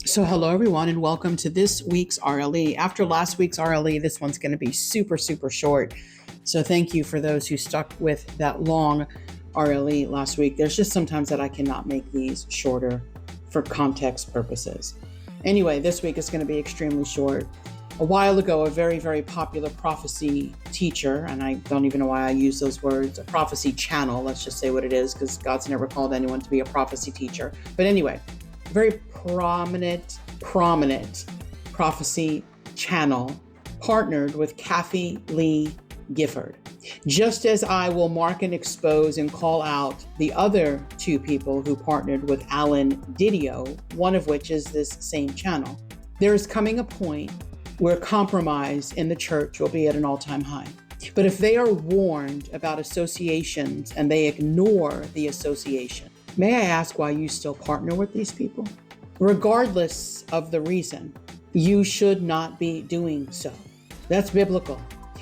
So hello everyone and welcome to this week's RLE. After last week's RLE, this one's going to be super short. So thank you for those who stuck with that long RLE last week. There's just sometimes that I cannot make these shorter for context purposes. Anyway, this week is going to be extremely short. A while ago, a very popular prophecy teacher, and I don't even know why I use those words, a prophecy channel, let's just say what it is, because God's never called anyone to be a prophecy teacher. But anyway, very prominent prophecy channel partnered with Kathy Lee Gifford. Just as I will mark and expose and call out the other two people who partnered with Alan Didio, one of which is this same channel, there is coming a point where compromise in the church will be at an all-time high. But if they are warned about associations and they ignore the association, may I ask why you still partner with these people? Regardless of the reason, you should not be doing so. That's biblical.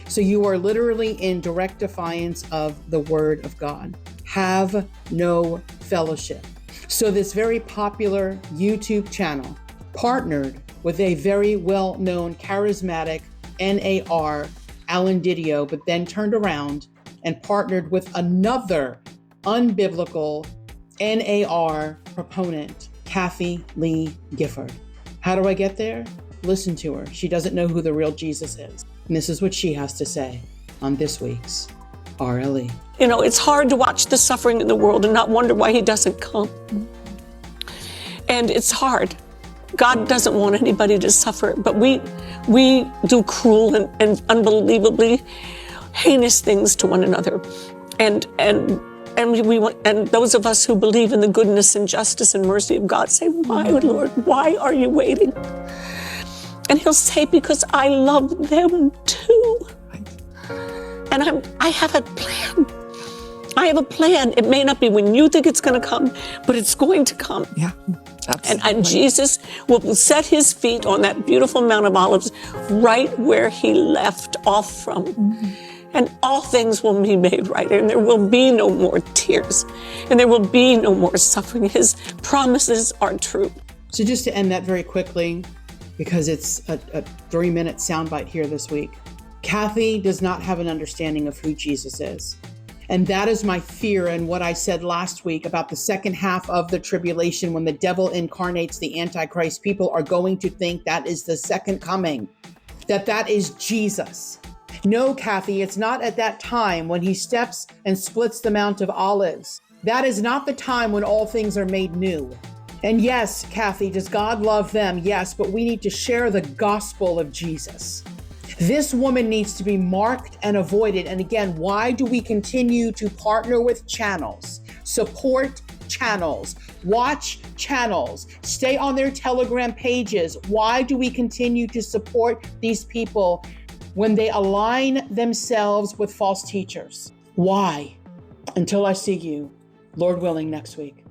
So you are literally in direct defiance of the word of God. Have no fellowship. So this very popular YouTube channel partnered with a very well-known charismatic NAR, Alan Didio, but then turned around and partnered with another unbiblical NAR proponent, Kathy Lee Gifford. How do I get there? Listen to her. She doesn't know who the real Jesus is. And this is what she has to say on this week's RLE. You know, it's hard to watch the suffering in the world and not wonder why he doesn't come. And it's hard. God doesn't want anybody to suffer, but we do cruel and unbelievably heinous things to one another. And those of us who believe in the goodness and justice and mercy of God say, why, Lord, why are you waiting? And he'll say, because I love them too. And I have a plan. I have a plan. It may not be when you think it's going to come, but it's going to come. Yeah, absolutely. And Jesus will set his feet on that beautiful Mount of Olives right where he left off from. Mm-hmm. And all things will be made right. And there will be no more tears. And there will be no more suffering. His promises are true. So just to end that very quickly, because it's a 3-minute soundbite here this week, Kathy does not have an understanding of who Jesus is. And that is my fear and what I said last week about the second half of the tribulation when the devil incarnates the Antichrist. People are going to think that is the second coming, that is Jesus. No, Kathy, it's not at that time when he steps and splits the Mount of Olives. That is not the time when all things are made new. And yes, Kathy, does God love them? Yes, but we need to share the gospel of Jesus. This woman needs to be marked and avoided. And again, why do we continue to partner with channels, support channels, watch channels, stay on their Telegram pages? Why do we continue to support these people when they align themselves with false teachers? Why? Until I see you, Lord willing, next week.